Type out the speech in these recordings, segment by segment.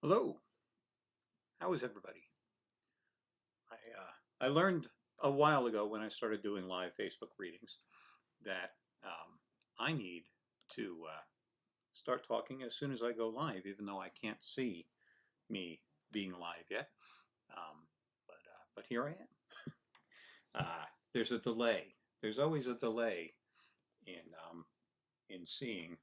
Hello, how is everybody? I learned a while ago when I started doing live Facebook readings that I need to start talking as soon as I go live, even though I can't see me being live yet. Um, but here I am. There's a delay. There's always a delay in seeing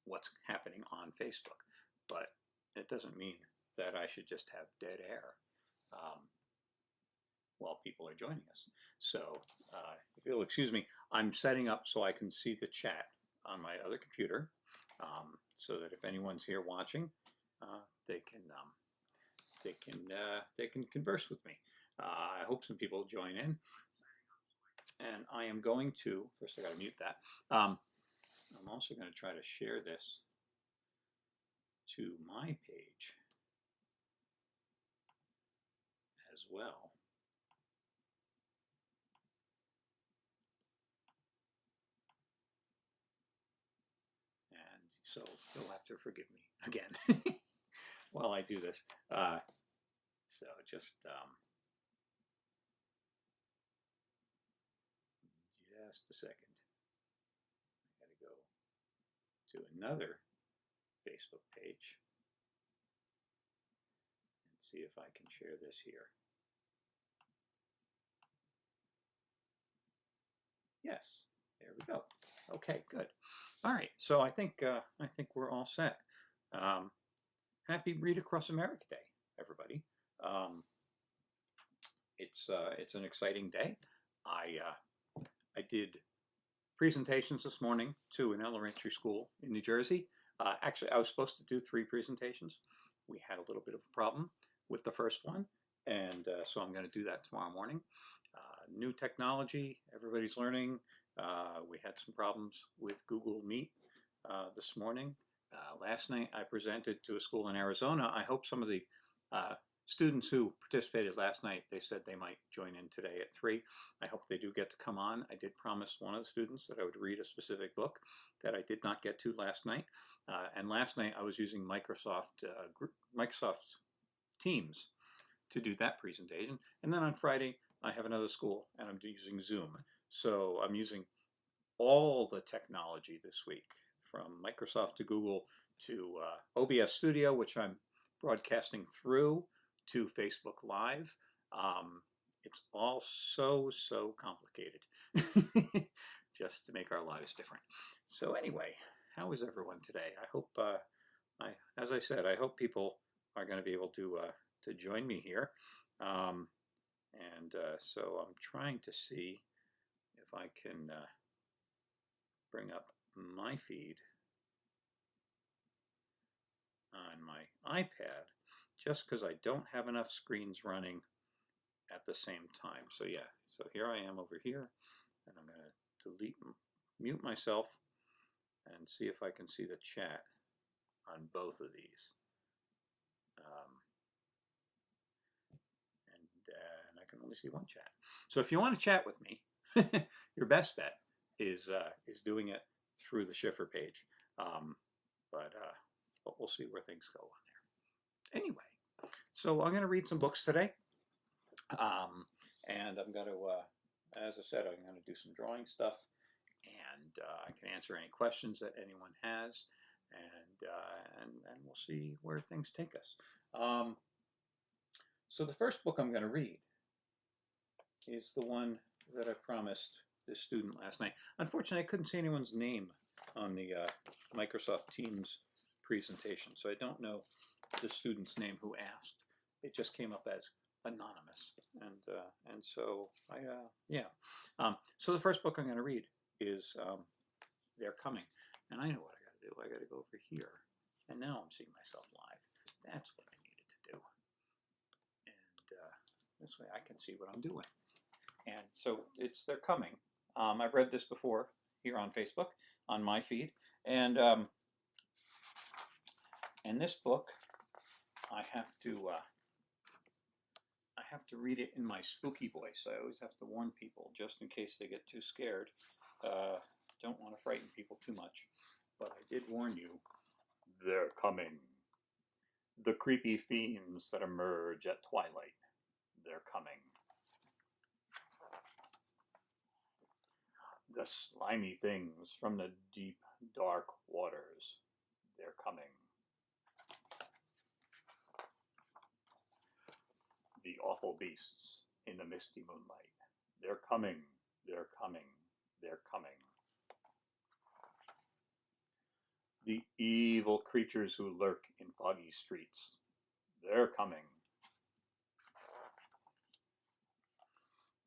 what's happening on Facebook, but it doesn't mean that I should just have dead air. Um, while people are joining us. So if you'll excuse me, I'm setting up so I can see the chat on my other computer, so that if anyone's here watching, they can converse with me. I hope some people join in, and I am going to first. I got to mute that. I'm also going to try to share this to my page as well. And so you'll have to forgive me again while I do this. So just a second. I got to go to another Facebook page and see if I can share this here. Yes, there we go. Okay, good. All right, so I think we're all set. Happy Read Across America Day, everybody. It's an exciting day. I did presentations this morning to an elementary school in New Jersey. Actually, I was supposed to do 3 presentations. We had a little bit of a problem with the first one, and so I'm going to do that tomorrow morning. New technology, everybody's learning. We had some problems with Google Meet this morning. Last night I presented to a school in Arizona. I hope some of the students who participated last night, they said they might join in today at 3. I hope they do get to come on. I did promise one of the students that I would read a specific book that I did not get to last night. And last night I was using Microsoft Teams to do that presentation. And then on Friday, I have another school and I'm using Zoom. So I'm using all the technology this week, from Microsoft to Google to OBS Studio, which I'm broadcasting through, to Facebook Live. It's all so complicated just to make our lives different. So anyway, how is everyone today? I hope, as I said, I hope people are going to be able to join me here. So I'm trying to see if I can bring up my feed on my iPad, just because I don't have enough screens running at the same time. So yeah, so here I am over here, and I'm going to mute myself and see if I can see the chat on both of these. And I can only see one chat. So if you want to chat with me, your best bet is doing it through the Schiffer page. But we'll see where things go on there. Anyway, so I'm going to read some books today. And I'm going to, as I said, I'm going to do some drawing stuff. And I can answer any questions that anyone has. And we'll see where things take us. So the first book I'm going to read is the one that I promised this student last night. Unfortunately, I couldn't see anyone's name on the Microsoft Teams presentation, so I don't know the student's name who asked. It just came up as anonymous, and so so the first book I'm going to read is They're Coming, and I know what I got to do. I got to go over here, and now I'm seeing myself live. That's what I needed to do, and this way I can see what I'm doing. And so They're Coming. I've read this before here on Facebook, on my feed, and this book, I have to read it in my spooky voice. I always have to warn people, just in case they get too scared. Don't want to frighten people too much, but I did warn you, they're coming. The creepy fiends that emerge at twilight, they're coming. The slimy things from the deep, dark waters, they're coming. The awful beasts in the misty moonlight, they're coming, they're coming, they're coming. The evil creatures who lurk in foggy streets, they're coming.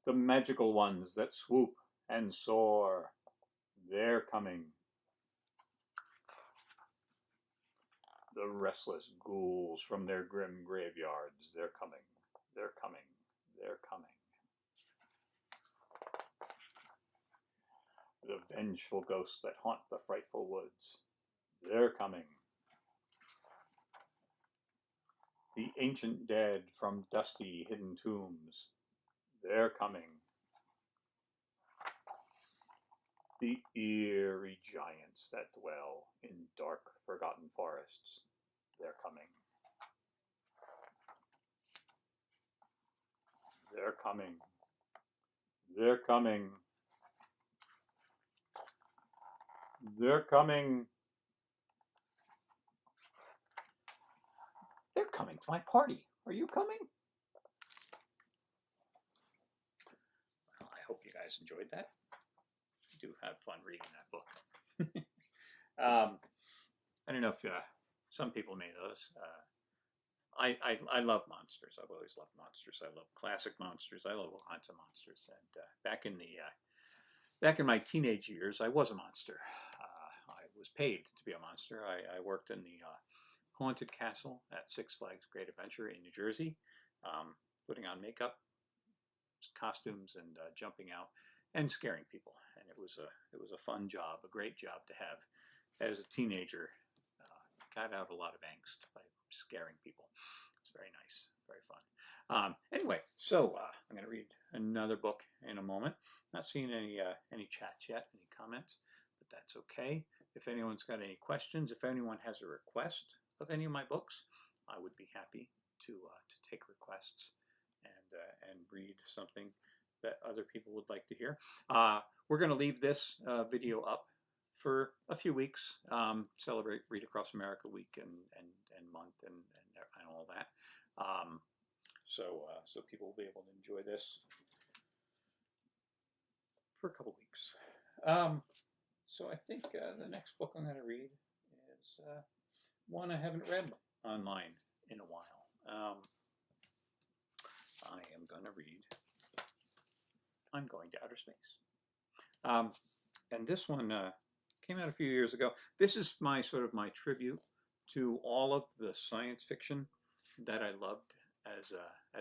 The magical ones that swoop and soar, they're coming. The restless ghouls from their grim graveyards, they're coming, they're coming, they're coming. The vengeful ghosts that haunt the frightful woods, they're coming. The ancient dead from dusty, hidden tombs, they're coming. The eerie giants that dwell in dark, forgotten forests, they're coming. They're coming. They're coming. They're coming. They're coming to my party. Are you coming? Well, I hope you guys enjoyed that. I do have fun reading that book. I don't know if some people may know this. I love monsters. I've always loved monsters. I love classic monsters. I love all kinds of monsters. And back in my teenage years, I was a monster. I was paid to be a monster. I worked in the Haunted Castle at Six Flags Great Adventure in New Jersey, putting on makeup, costumes, and jumping out and scaring people. And it was a fun job, a great job to have. As a teenager, got out a lot of angst by scaring people. It's very nice, very fun. Anyway, so I'm going to read another book in a moment. Not seeing any chats yet, any comments, but that's okay. If anyone's got any questions, if anyone has a request of any of my books, I would be happy to take requests and read something that other people would like to hear. We're going to leave this video up for a few weeks, celebrate Read Across America Week and month and all that. So people will be able to enjoy this for a couple weeks. So I think the next book I'm going to read is one I haven't read online in a while. I am going to read I'm Going to Outer Space. And this one came out a few years ago. This is my tribute to all of the science fiction that I loved as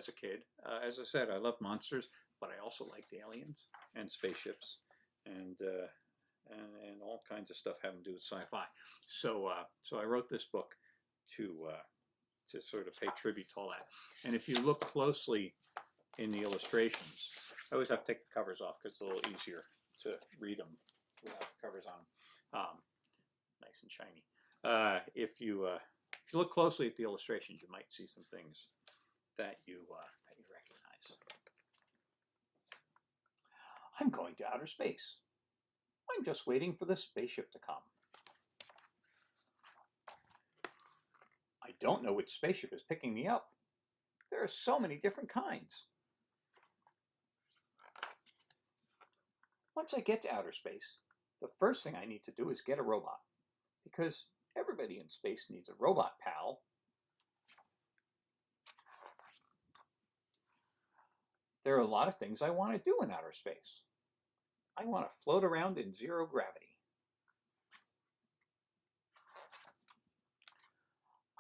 a kid. As I said, I love monsters, but I also liked aliens and spaceships and all kinds of stuff having to do with sci-fi. So I wrote this book to sort of pay tribute to all that. And if you look closely in the illustrations, I always have to take the covers off because it's a little easier to read them without the covers on. Nice and shiny. If you look closely at the illustrations, you might see some things that you recognize. I'm going to outer space. I'm just waiting for the spaceship to come. I don't know which spaceship is picking me up. There are so many different kinds. Once I get to outer space, the first thing I need to do is get a robot, because everybody in space needs a robot pal. There are a lot of things I want to do in outer space. I want to float around in zero gravity.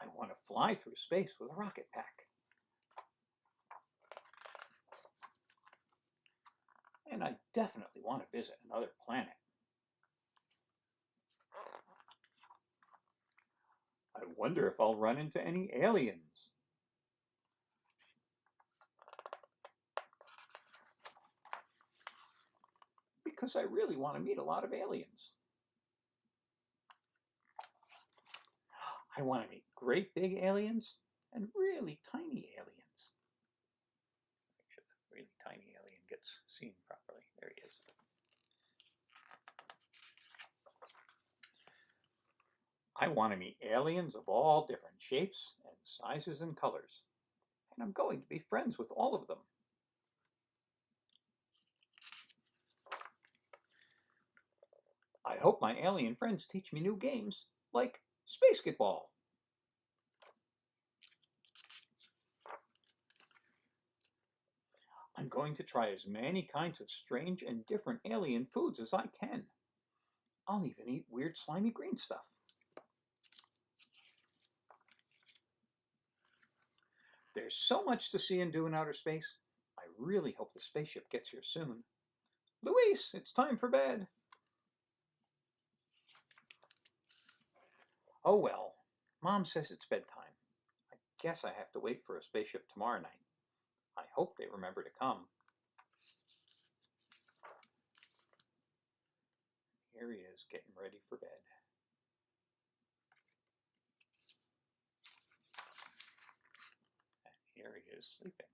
I want to fly through space with a rocket pack. And I definitely want to visit another planet. I wonder if I'll run into any aliens. Because I really want to meet a lot of aliens. I want to meet great big aliens and really tiny aliens. Make sure the really tiny alien gets seen properly. There he is. I want to meet aliens of all different shapes and sizes and colors, and I'm going to be friends with all of them. I hope my alien friends teach me new games, like Spacegetball. I'm going to try as many kinds of strange and different alien foods as I can. I'll even eat weird slimy green stuff. There's so much to see and do in outer space. I really hope the spaceship gets here soon. Luis, it's time for bed. Oh well, Mom says it's bedtime. I guess I have to wait for a spaceship tomorrow night. I hope they remember to come. Here he is, getting ready for bed. And here he is sleeping.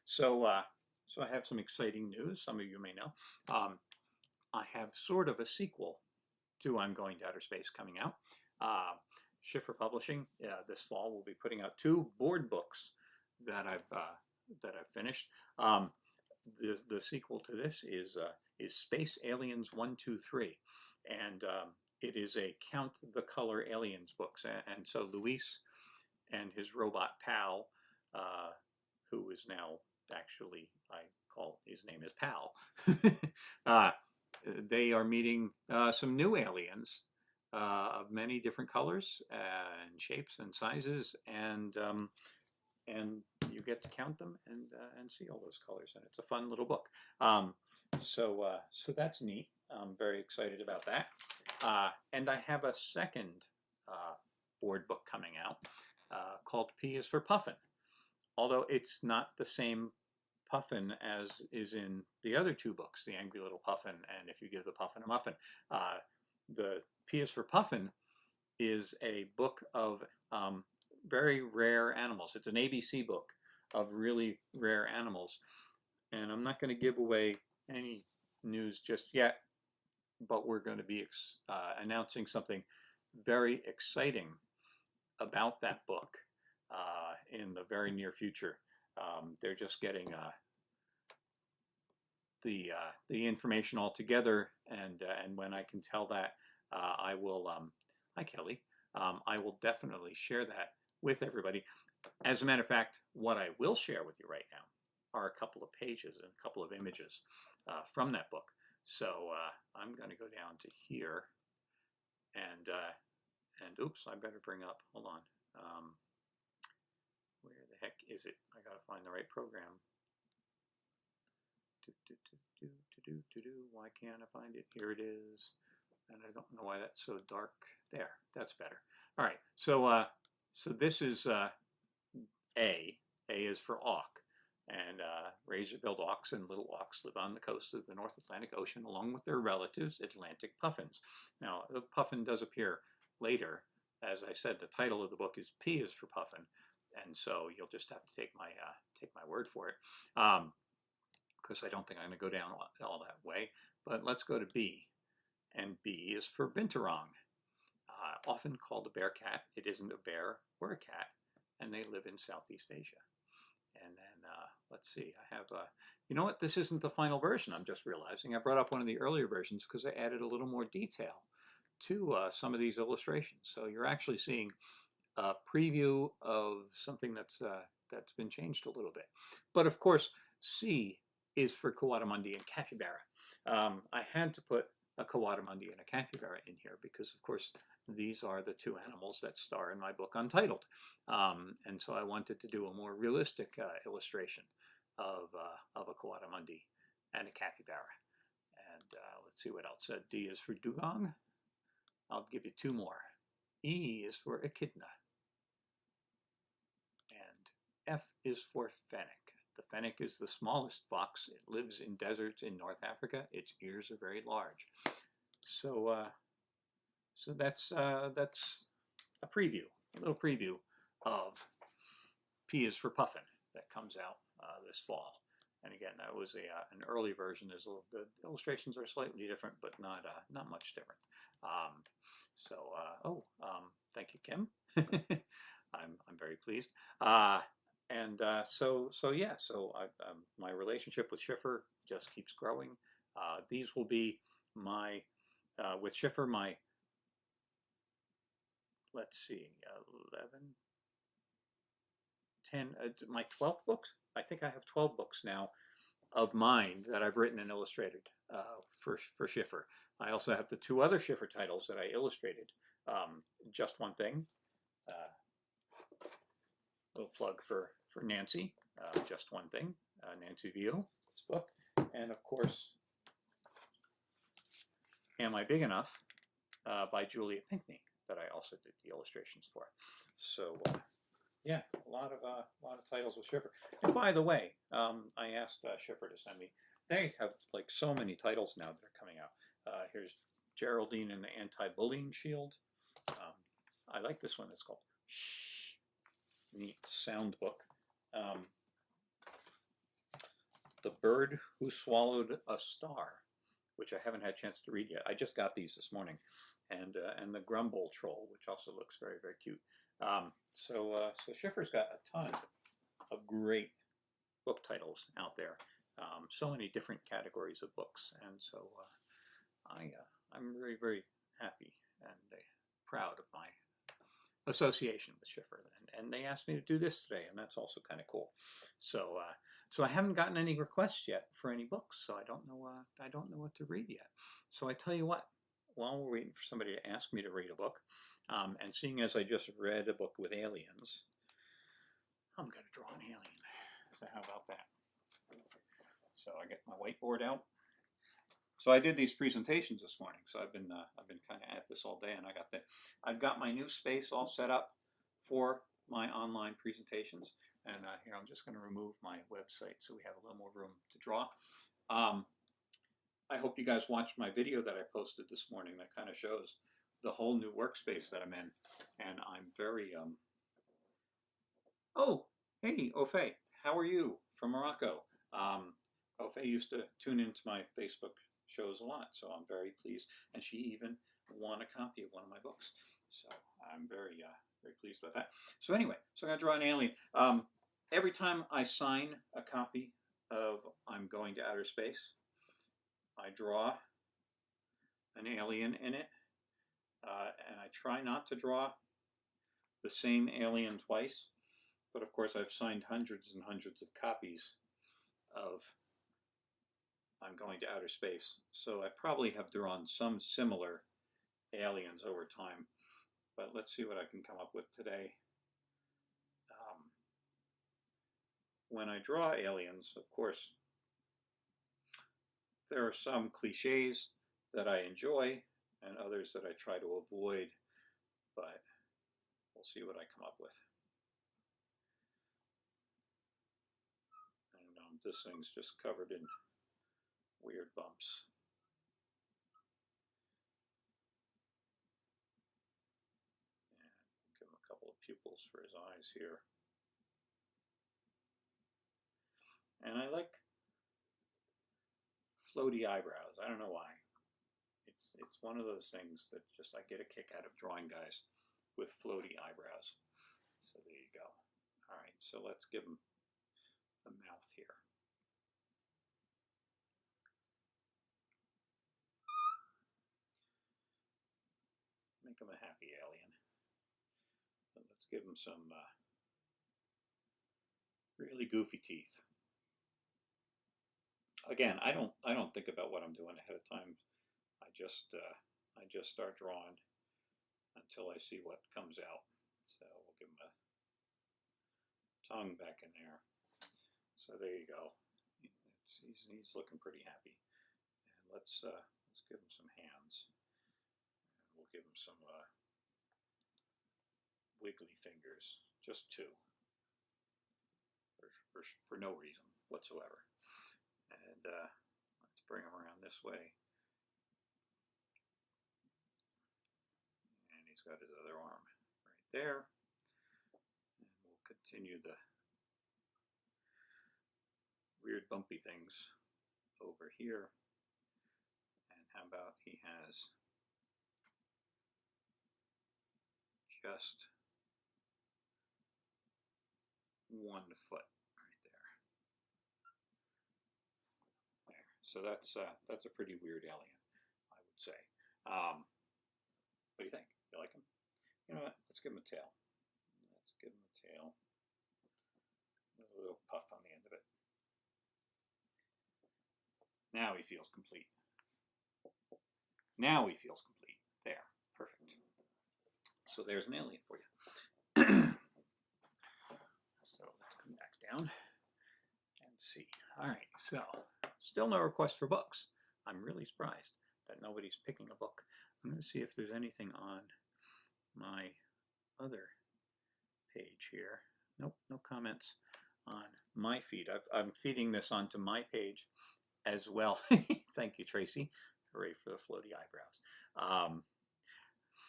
So I have some exciting news. Some of you may know. I have sort of a sequel to I'm Going to Outer Space coming out. Schiffer Publishing this fall will be putting out 2 board books that I've finished. The sequel to this is Space Aliens 1, 2, 3, and it is a Count the Color Aliens books. And so Luis and his robot pal, who is now actually, I call his name is Pal. They are meeting some new aliens of many different colors and shapes and sizes, and you get to count them and see all those colors, and it's a fun little book. So that's neat. I'm very excited about that. And I have a second board book coming out called P is for Puffin, although it's not the same Puffin as is in the other 2 books, The Angry Little Puffin and If You Give the Puffin a Muffin. The P is for Puffin is a book of very rare animals. It's an ABC book of really rare animals. And I'm not going to give away any news just yet, but we're going to be announcing something very exciting about that book in the very near future. They're just getting the information all together, and when I can tell that, I will. Hi, Kelly. I will definitely share that with everybody. As a matter of fact, what I will share with you right now are a couple of pages and a couple of images from that book. So I'm going to go down to here, and oops, I better bring up. Hold on. Where the heck is it? I got to find the right program. Why can't I find it? Here it is. And I don't know why that's so dark. There, that's better. All right, so this is A. A is for auk. And razor-billed auks and little auks live on the coast of the North Atlantic Ocean along with their relatives, Atlantic puffins. Now, the puffin does appear later. As I said, the title of the book is P is for Puffin. And so you'll just have to take my word for it. Because I don't think I'm going to go down all that way. But let's go to B. And B is for Binturong. Often called a bear cat. It isn't a bear or a cat. And they live in Southeast Asia. And then, let's see, I have, you know what, this isn't the final version, I'm just realizing. I brought up one of the earlier versions because I added a little more detail to some of these illustrations. So you're actually seeing a preview of something that's been changed a little bit. But of course, C is for Coatimundi and Capybara. I had to put a Coatimundi and a Capybara in here because, of course, these are the 2 animals that star in my book Untitled. And so I wanted to do a more realistic illustration of a Coatimundi and a Capybara. And let's see what else. D is for Dugong. I'll give you 2 more. E is for Echidna. And F is for Fennec. The fennec is the smallest fox. It lives in deserts in North Africa. Its ears are very large. So So that's a preview, a little preview of P is for Puffin that comes out this fall. And again, that was an early version. The illustrations are slightly different, but not much different. Thank you, Kim. I'm very pleased. My relationship with Schiffer just keeps growing. These will be my with Schiffer my, let's see, 11, 10, my 12th books. I think I have 12 books now of mine that I've written and illustrated for Schiffer. I also have the 2 other Schiffer titles that I illustrated. Just One Thing, little plug for Nancy, Just One Thing, Nancy View, this book. And of course, Am I Big Enough by Julia Pinkney, that I also did the illustrations for. So yeah, a lot of titles with Schiffer. And by the way, I asked Schiffer to send me. They have like so many titles now that are coming out. Here's Geraldine and the Anti-Bullying Shield. I like this one. It's called Shh. Neat sound book. The Bird Who Swallowed a Star, which I haven't had a chance to read yet. I just got these this morning. And the Grumble Troll, which also looks very, very cute. So Schiffer's got a ton of great book titles out there. So many different categories of books, and so I'm very, very happy and proud of my association with Schiffer. And they asked me to do this today, and that's also kind of cool. So I haven't gotten any requests yet for any books, so I don't know what to read yet. So I tell you what. While we're waiting for somebody to ask me to read a book, and seeing as I just read a book with aliens, I'm going to draw an alien. So how about that? So I get my whiteboard out. So I did these presentations this morning. So I've been kind of at this all day, and I've got my new space all set up for my online presentations. And here I'm just going to remove my website so we have a little more room to draw. I hope you guys watched my video that I posted this morning that kind of shows the whole new workspace that I'm in. And I'm very, oh, hey, Ofe, how are you from Morocco? Ofe used to tune into my Facebook shows a lot, so I'm very pleased. And she even won a copy of one of my books. So I'm very, very pleased with that. So anyway, so I'm going to draw an alien. Every time I sign a copy of I'm Going to Outer Space, I draw an alien in it, and I try not to draw the same alien twice, but of course I've signed hundreds and hundreds of copies of I'm Going to Outer Space, so I probably have drawn some similar aliens over time, but let's see what I can come up with today. When I draw aliens, of course, there are some cliches that I enjoy and others that I try to avoid, but we'll see what I come up with. And this thing's just covered in weird bumps. And give him a couple of pupils for his eyes here. And I like floaty eyebrows. I don't know why. It's one of those things that just I get a kick out of drawing guys with floaty eyebrows. So there you go. All right, so let's give him the mouth here. Make him a happy alien. But let's give him some really goofy teeth. Again, I don't think about what I'm doing ahead of time. I just start drawing until I see what comes out. So we'll give him a tongue back in there. So there you go. He's looking pretty happy. And let's give him some hands. And we'll give him some wiggly fingers, just 2, for no reason whatsoever. And let's bring him around this way. he's got his other arm right there. And we'll continue the weird bumpy things over here. And how about he has just one foot right there. There. So that's a pretty weird alien, I would say. What do you think? You like him? You know what? Let's give him a tail. Let's give him a tail. A little puff on the end of it. Now he feels complete. Now he feels complete. There. Perfect. So there's an alien for you. So let's come back down and see. All right. So still no request for books. I'm really surprised that nobody's picking a book. I'm going to see if there's anything on my other page here. Nope, no comments on my feed. I'm feeding this onto my page as well. Thank you, Tracy. Hooray for the floaty eyebrows.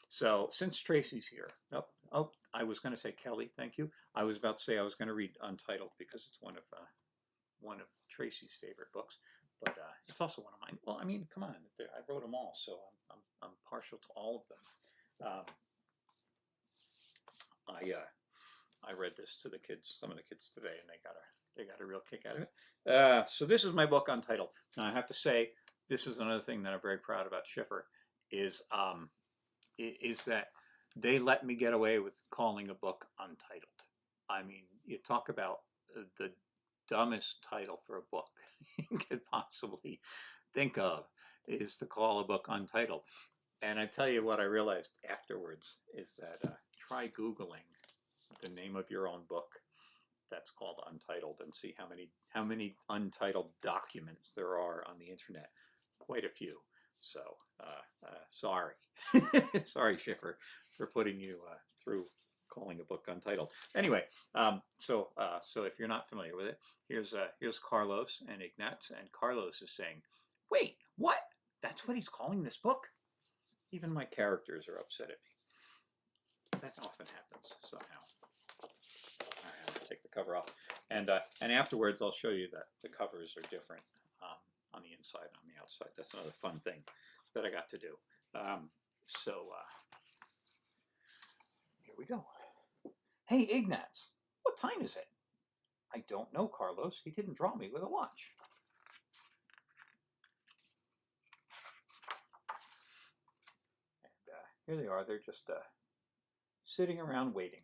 So since Tracy's here, I was going to say Kelly, thank you. I was about to say I was going to read Untitled because it's one of Tracy's favorite books, but it's also one of mine. Well, I mean, come on, I wrote them all, so I'm partial to all of them. I read this to the kids, some of the kids today, and they got a real kick out of it. So this is my book, Untitled. Now I have to say, this is another thing that I'm very proud about Schiffer is that they let me get away with calling a book Untitled. I mean, you talk about the dumbest title for a book you could possibly think of is to call a book Untitled. And I tell you what I realized afterwards is that try Googling the name of your own book that's called Untitled and see how many untitled documents there are on the internet. Quite a few. So sorry, sorry Schiffer for putting you through calling a book Untitled. Anyway, so if you're not familiar with it, here's Carlos and Ignatz, and Carlos is saying, "Wait, what? That's what he's calling this book?" Even my characters are upset at me. That often happens somehow. All right, I'll take the cover off, and afterwards I'll show you that the covers are different on the inside and on the outside. That's another fun thing that I got to do. Here we go. Hey, Ignatz, what time is it? I don't know, Carlos. He didn't draw me with a watch. And here they are. They're just sitting around waiting.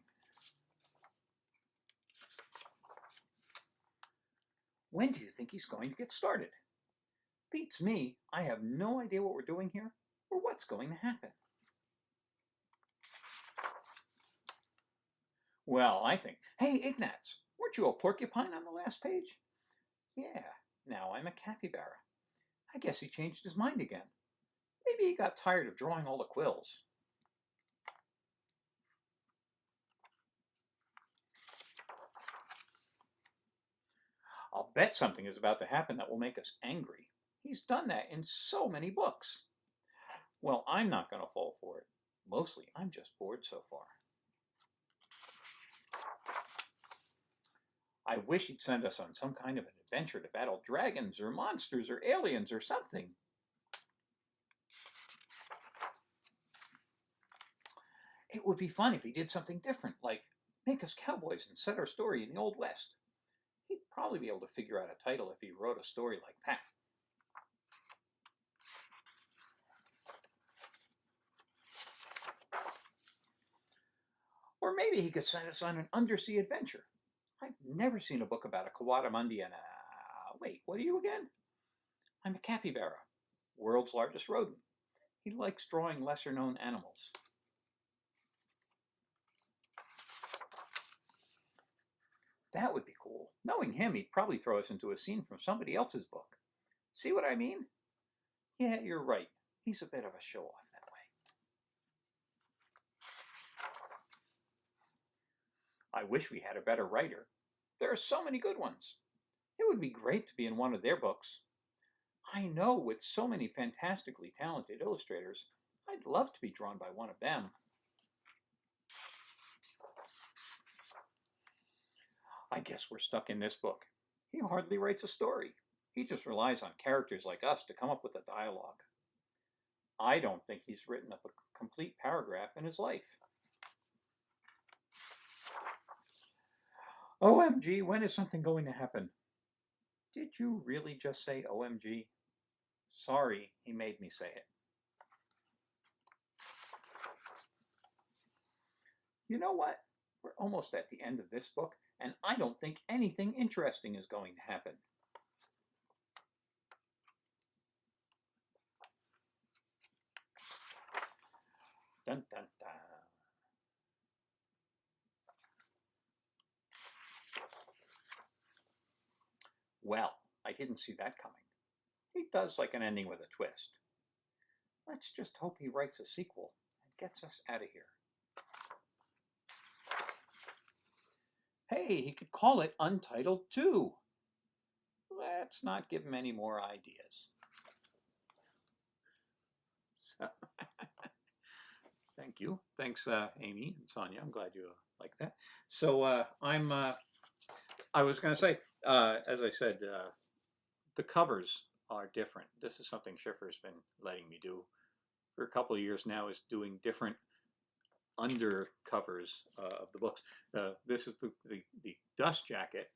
When do you think he's going to get started? Beats me. I have no idea what we're doing here or what's going to happen. Well, I think, hey, Ignatz, weren't you a porcupine on the last page? Yeah, now I'm a capybara. I guess he changed his mind again. Maybe he got tired of drawing all the quills. I'll bet something is about to happen that will make us angry. He's done that in so many books. Well, I'm not going to fall for it. Mostly, I'm just bored so far. I wish he'd send us on some kind of an adventure to battle dragons or monsters or aliens or something. It would be fun if he did something different, like make us cowboys and set our story in the Old West. He'd probably be able to figure out a title if he wrote a story like that. Or maybe he could send us on an undersea adventure. I've never seen a book about a Coatimundi and a... Wait, what are you again? I'm a capybara, world's largest rodent. He likes drawing lesser-known animals. That would be cool. Knowing him, he'd probably throw us into a scene from somebody else's book. See what I mean? Yeah, you're right. He's a bit of a show-off that way. I wish we had a better writer. There are so many good ones. It would be great to be in one of their books. I know, with so many fantastically talented illustrators, I'd love to be drawn by one of them. I guess we're stuck in this book. He hardly writes a story. He just relies on characters like us to come up with the dialogue. I don't think he's written up a complete paragraph in his life. OMG, when is something going to happen? Did you really just say OMG? Sorry, he made me say it. You know what? We're almost at the end of this book, and I don't think anything interesting is going to happen. Dun, dun, dun. Well, I didn't see that coming. He does like an ending with a twist. Let's just hope he writes a sequel and gets us out of here. Hey, he could call it Untitled 2. Let's not give him any more ideas. So, thank you. Thanks, Amy and Sonia. I'm glad you like that. So I was going to say, as I said, the covers are different. This is something Schiffer's been letting me do for a couple of years now, is doing different under covers of the books. This is the dust jacket,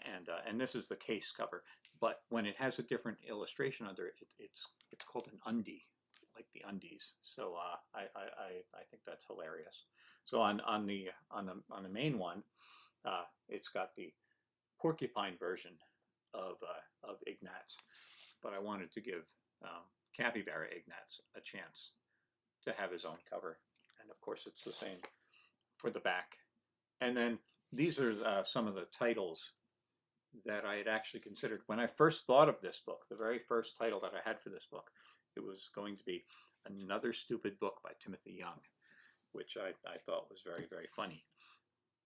and this is the case cover. But when it has a different illustration under it, it's called an undie, like the undies. So I think that's hilarious. So on the main one, it's got the porcupine version of Ignatz, but I wanted to give Capybara Ignatz a chance to have his own cover. And of course, it's the same for the back. And then these are some of the titles that I had actually considered. When I first thought of this book, the very first title that I had for this book, it was going to be Another Stupid Book by Timothy Young, which I thought was very, very funny.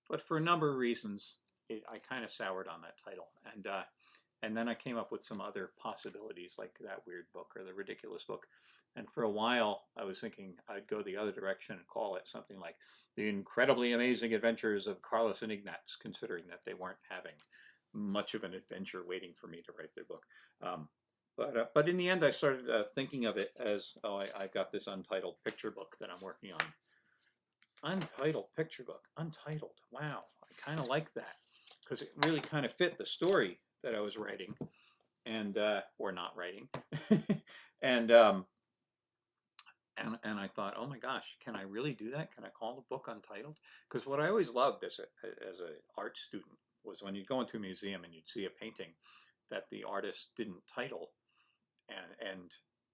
But for a number of reasons, I kind of soured on that title. And then I came up with some other possibilities, like That Weird Book or The Ridiculous Book. And for a while, I was thinking I'd go the other direction and call it something like The Incredibly Amazing Adventures of Carlos and Ignatz, considering that they weren't having much of an adventure waiting for me to write their book. But in the end, I started thinking of it as, I've got this untitled picture book that I'm working on. Untitled picture book, untitled. Wow, I kind of like that because it really kind of fit the story that I was writing, and or not writing, and I thought, oh my gosh, can I really do that? Can I call the book Untitled? Because what I always loved as an art student was when you'd go into a museum and you'd see a painting that the artist didn't title,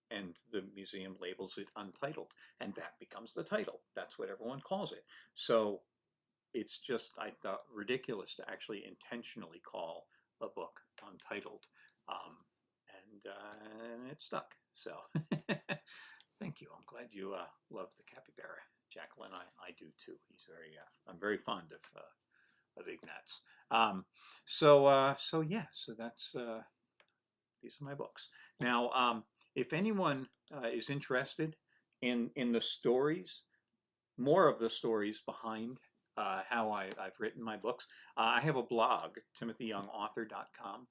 and the museum labels it Untitled, and that becomes the title. That's what everyone calls it. So it's just, I thought, ridiculous to actually intentionally call a book Untitled, and it stuck. So thank you. I'm glad you love the capybara, Jacqueline. I do too. He's very. I'm very fond of Ignatz. So yeah. So that's these are my books. Now, if anyone is interested in the stories, more of the stories behind how I've written my books, I have a blog, timothyyoungauthor.com,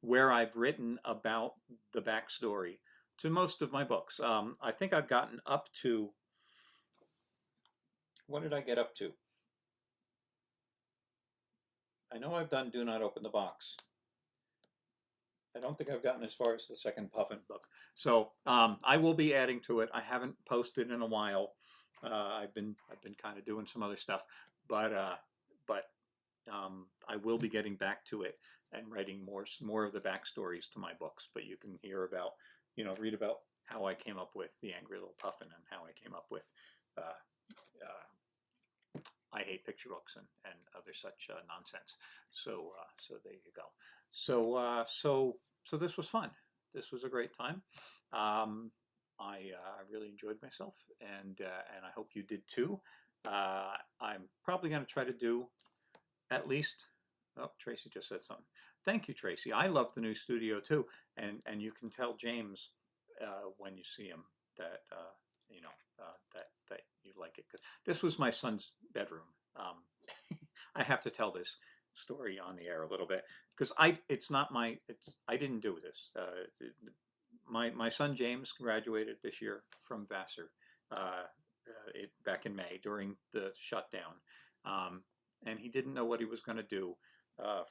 where I've written about the backstory to most of my books. I think I've gotten up to, what did I get up to? I know I've done Do Not Open the Box. I don't think I've gotten as far as the second Puffin book. So I will be adding to it. I haven't posted in a while. I've been kind of doing some other stuff, but I will be getting back to it and writing more of the backstories to my books. But you can hear about, read about how I came up with The Angry Little Puffin and how I came up with I Hate Picture Books and other such nonsense. So there you go. So this was fun. This was a great time. I really enjoyed myself, and I hope you did too. I'm probably going to try to do at least. Oh, Tracy just said something. Thank you, Tracy. I love the new studio too, and you can tell James when you see him that that you like it. 'Cause this was my son's bedroom. I have to tell this. story on the air a little bit because it's not my I didn't do this. My son James graduated this year from Vassar back in May during the shutdown, and he didn't know what he was going to do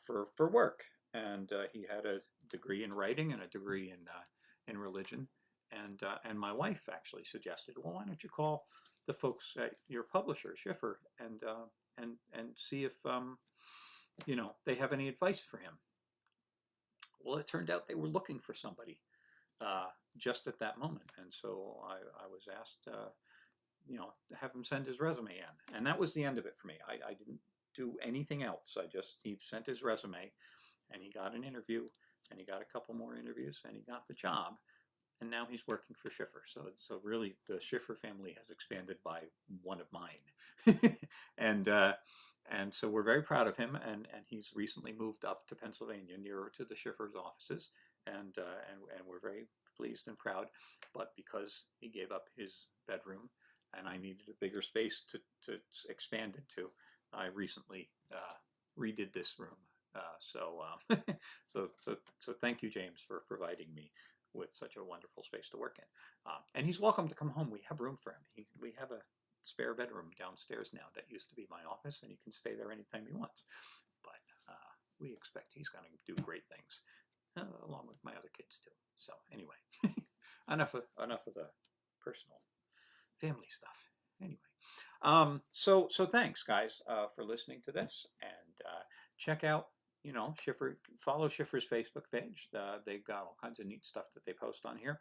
for work. And he had a degree in writing and a degree in religion. And my wife actually suggested, well, why don't you call the folks at your publisher, Schiffer, and see if they have any advice for him. Well, it turned out they were looking for somebody just at that moment, and so I was asked, to have him send his resume in, and that was the end of it for me. I didn't do anything else. He sent his resume, and he got an interview, and he got a couple more interviews, and he got the job, and now he's working for Schiffer. So really, the Schiffer family has expanded by one of mine, and so we're very proud of him, and he's recently moved up to Pennsylvania, nearer to the Schiffer's offices, and we're very pleased and proud. But because he gave up his bedroom, and I needed a bigger space to expand into, I recently redid this room. So thank you, James, for providing me with such a wonderful space to work in. And he's welcome to come home. We have room for him. We have a spare bedroom downstairs now that used to be my office, and he can stay there anytime he wants. But we expect he's going to do great things, along with my other kids too. So anyway, enough of the personal family stuff. Anyway, so thanks, guys, for listening to this, and check out Schiffer. Follow Schiffer's Facebook page. They've got all kinds of neat stuff that they post on here.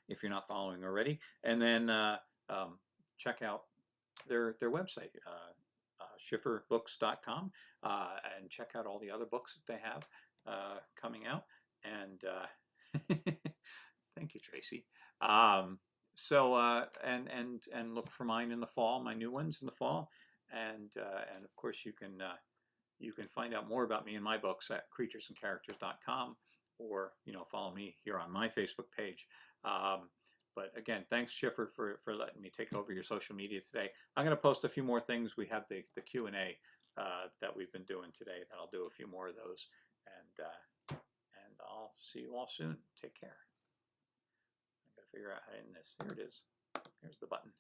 If you're not following already, and then check out their website, schifferbooks.com, and check out all the other books that they have coming out. And thank you, Tracy. And look for mine in the fall, my new ones in the fall, and of course you can find out more about me and my books at creaturesandcharacters.com, or follow me here on my Facebook page. But again, thanks, Schiffer, for letting me take over your social media today. I'm going to post a few more things. We have the Q&A that we've been doing today. That I'll do a few more of those, and I'll see you all soon. Take care. I got to figure out how to end this. Here it is. Here's the button.